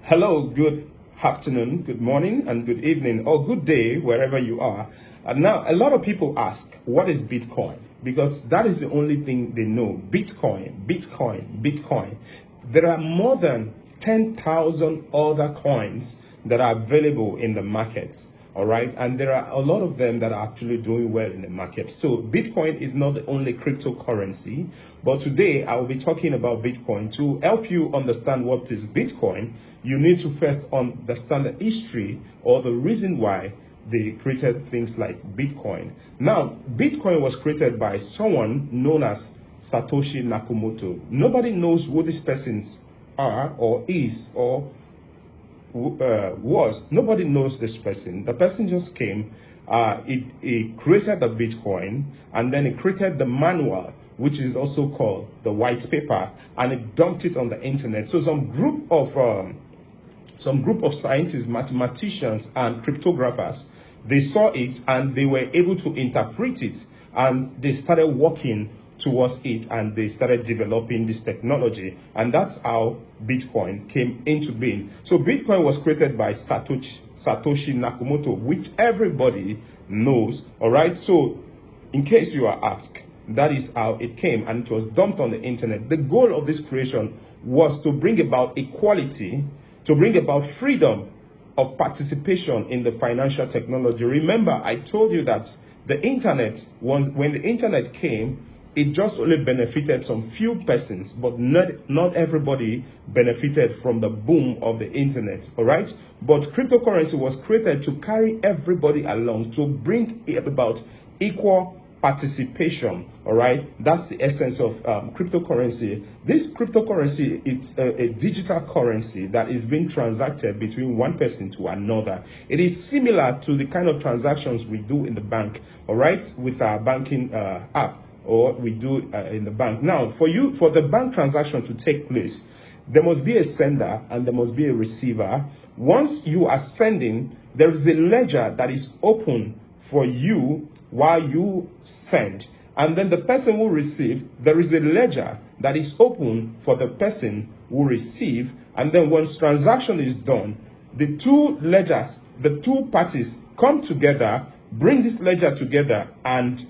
Hello, good afternoon, good morning, and good evening, or good day, wherever you are. And now, a lot of people ask, what is Bitcoin? Because that is the only thing they know. Bitcoin, Bitcoin, Bitcoin. There are more than 10,000 other coins that are available in the market. All right, and there are a lot of them that are actually doing well in the market. So Bitcoin is not the only cryptocurrency, but today I will be talking about Bitcoin. To help you understand what is Bitcoin, you need to first understand the history or the reason why they created things like Bitcoin. Now, Bitcoin was created by someone known as Satoshi Nakamoto. Nobody knows who these persons are or is or was. Nobody knows this person. The person just came, he created the Bitcoin, and then he created the manual, which is also called the white paper, and he dumped it on the internet. So some group of scientists, mathematicians, and cryptographers, they saw it and they were able to interpret it, and they started working towards it, and they started developing this technology, and that's how Bitcoin came into being. So Bitcoin was created by Satoshi Nakamoto, which everybody knows. All right, so in case you are asked, that is how it came, and it was dumped on the internet. The goal of this creation was to bring about equality, to bring about freedom of participation in the financial technology. Remember, I told you that the internet, when the internet came, it just only benefited some few persons, but not everybody benefited from the boom of the internet. All right, but cryptocurrency was created to carry everybody along, to bring about equal participation. All right, that's the essence of cryptocurrency. This cryptocurrency, it's a digital currency that is being transacted between one person to another. It is similar to the kind of transactions we do in the bank, all right, with our banking app, or we do in the bank. Now, for the bank transaction to take place, there must be a sender and there must be a receiver. Once you are sending, there is a ledger that is open for you while you send. And then the person who receive, there is a ledger that is open for the person who receive. And then once transaction is done, the two ledgers, the two parties come together, bring this ledger together, and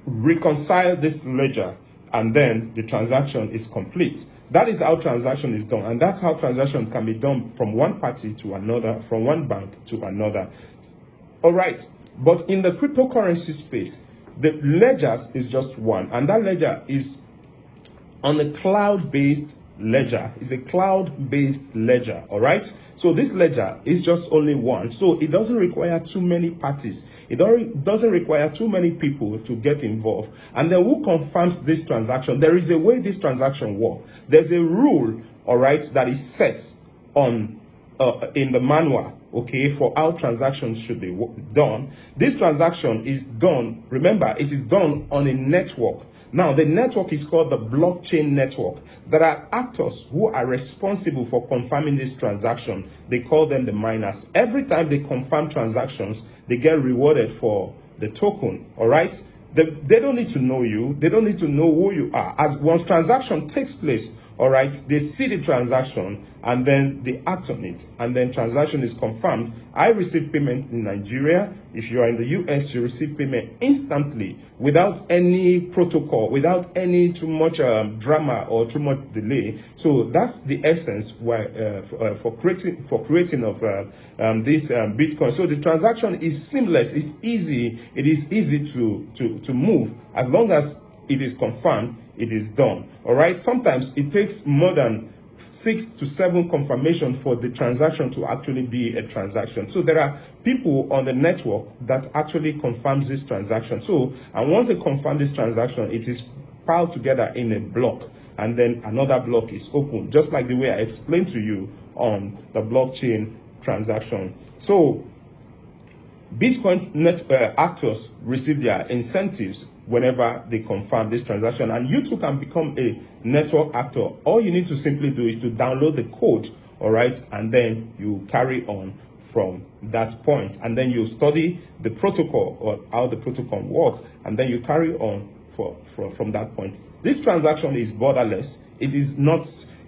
reconcile this ledger, and then the transaction is complete. That is how transaction is done, and that's how transaction can be done from one party to another, from one bank to another. All right, but in the cryptocurrency space, the ledgers is just one, and that ledger is on a cloud-based ledger. It's a cloud-based ledger. All right, so this ledger is just only one, so it doesn't require too many parties. It doesn't require too many people to get involved. And then who confirms this transaction? There is a way this transaction works. There's a rule, all right, that is set on in the manual, okay, for how transactions should be done. This transaction is done, remember, it is done on a network. Now, the network is called the blockchain network. There are actors who are responsible for confirming this transaction. They call them the miners. Every time they confirm transactions, they get rewarded for the token, all right? They don't need to know you. They don't need to know who you are. As once transaction takes place, all right, they see the transaction and then they act on it, and then transaction is confirmed. I receive payment in Nigeria. If you are in the US, you receive payment instantly without any protocol, without any too much drama or too much delay. So that's the essence why for creating of this Bitcoin. So the transaction is seamless. It's easy. It is easy to move as long as it is confirmed. It is done. All right. Sometimes it takes more than 6 to 7 confirmation for the transaction to actually be a transaction. So there are people on the network that actually confirms this transaction. So, and once they confirm this transaction, it is piled together in a block, and then another block is open, just like the way I explained to you on the blockchain transaction. So Bitcoin actors receive their incentives whenever they confirm this transaction, and you too can become a network actor. All you need to simply do is to download the code, all right, and then you carry on from that point, and then you study the protocol or how the protocol works, and then you carry on from that point. This transaction is borderless. It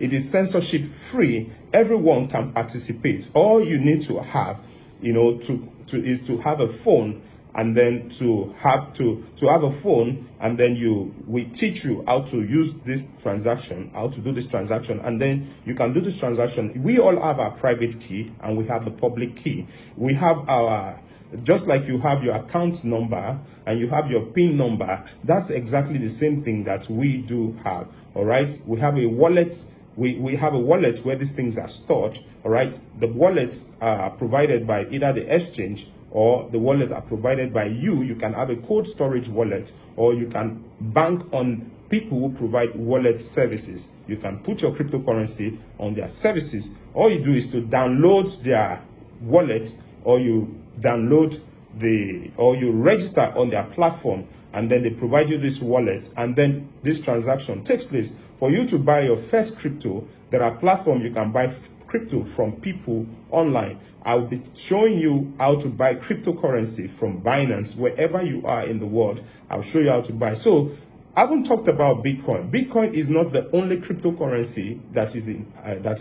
It is censorship free. Everyone can participate. All you need to have, is to have a phone, and then to have a phone, and then we teach you how to use this transaction, how to do this transaction, and then you can do this transaction. We all have our private key and we have the public key. We have just like you have your account number and you have your PIN number, that's exactly the same thing that we do have. All right, we have a wallet. We have a wallet where these things are stored. All right, the wallets are provided by either the exchange or the wallet are provided by you. You can have a cold storage wallet, or you can bank on people who provide wallet services. You can put your cryptocurrency on their services. All you do is to download their wallet, or you register on their platform, and then they provide you this wallet, and then this transaction takes place. For you to buy your first crypto, there are platforms you can buy crypto from people online. I'll be showing you how to buy cryptocurrency from Binance wherever you are in the world. I'll show you how to buy. So I haven't talked about Bitcoin. Bitcoin is not the only cryptocurrency that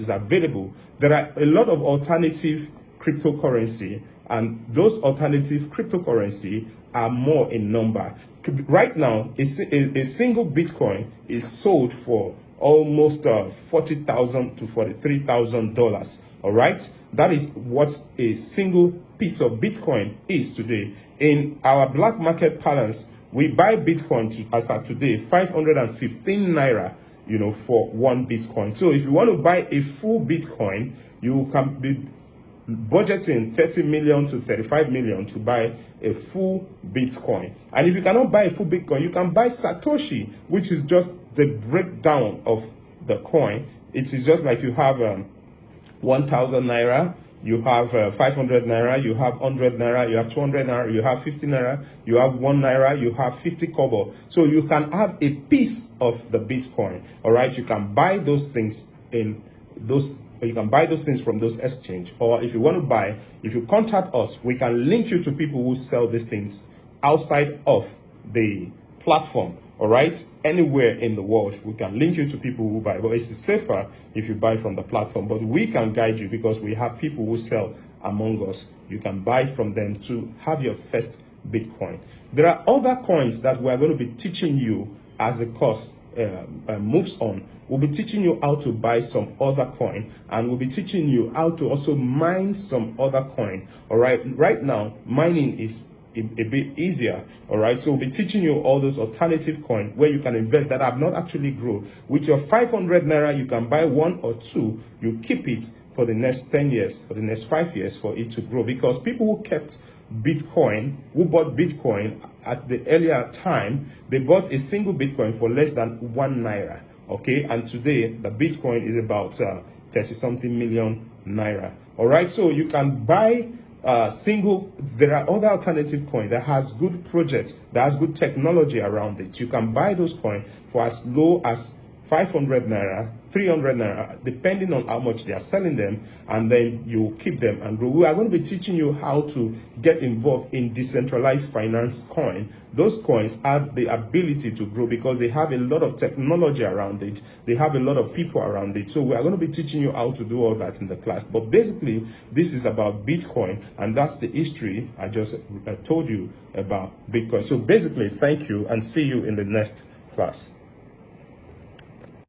is available. There are a lot of alternative cryptocurrency, and those alternative cryptocurrency are more in number. Right now, a single Bitcoin is sold for almost $40,000 to $43,000. All right, that is what a single piece of Bitcoin is today. In our black market balance, we buy Bitcoin as of today 515 naira, for one Bitcoin. So if you want to buy a full Bitcoin, you can be budgeting 30 million to 35 million to buy a full Bitcoin. And if you cannot buy a full Bitcoin, you can buy Satoshi, which is just the breakdown of the coin. It is just like you have 1,000 naira, you have 500 naira, you have 100 naira, you have 200 naira, you have 50 naira, you have 1 naira, you have 50 kobo. So you can have a piece of the Bitcoin. All right, you can buy those things you can buy those things from those exchange, or if you want to buy, if you contact us, we can link you to people who sell these things outside of the platform. All right, anywhere in the world, we can link you to people who buy, but it's safer if you buy from the platform. But we can guide you because we have people who sell among us. You can buy from them to have your first Bitcoin. There are other coins that we are going to be teaching you as the course moves on. We'll be teaching you how to buy some other coin, and we'll be teaching you how to also mine some other coin. All right, right now mining is a bit easier. All right, so we'll be teaching you all those alternative coins where you can invest that have not actually grown. With your 500 naira, you can buy 1 or 2. You keep it for the next 10 years, for the next 5 years, for it to grow, because people who kept Bitcoin, who bought Bitcoin at the earlier time, they bought a single Bitcoin for less than 1 naira. Okay, and today the Bitcoin is about 30 something million naira. All right, so you can buy there are other alternative coins that has good projects, that has good technology around it. You can buy those coins for as low as 500 naira, 300 naira, depending on how much they are selling them, and then you keep them and grow. We are going to be teaching you how to get involved in decentralized finance coin. Those coins have the ability to grow because they have a lot of technology around it. They have a lot of people around it. So we are going to be teaching you how to do all that in the class. But basically, this is about Bitcoin, and that's the history I just told you about Bitcoin. So basically, thank you, and see you in the next class.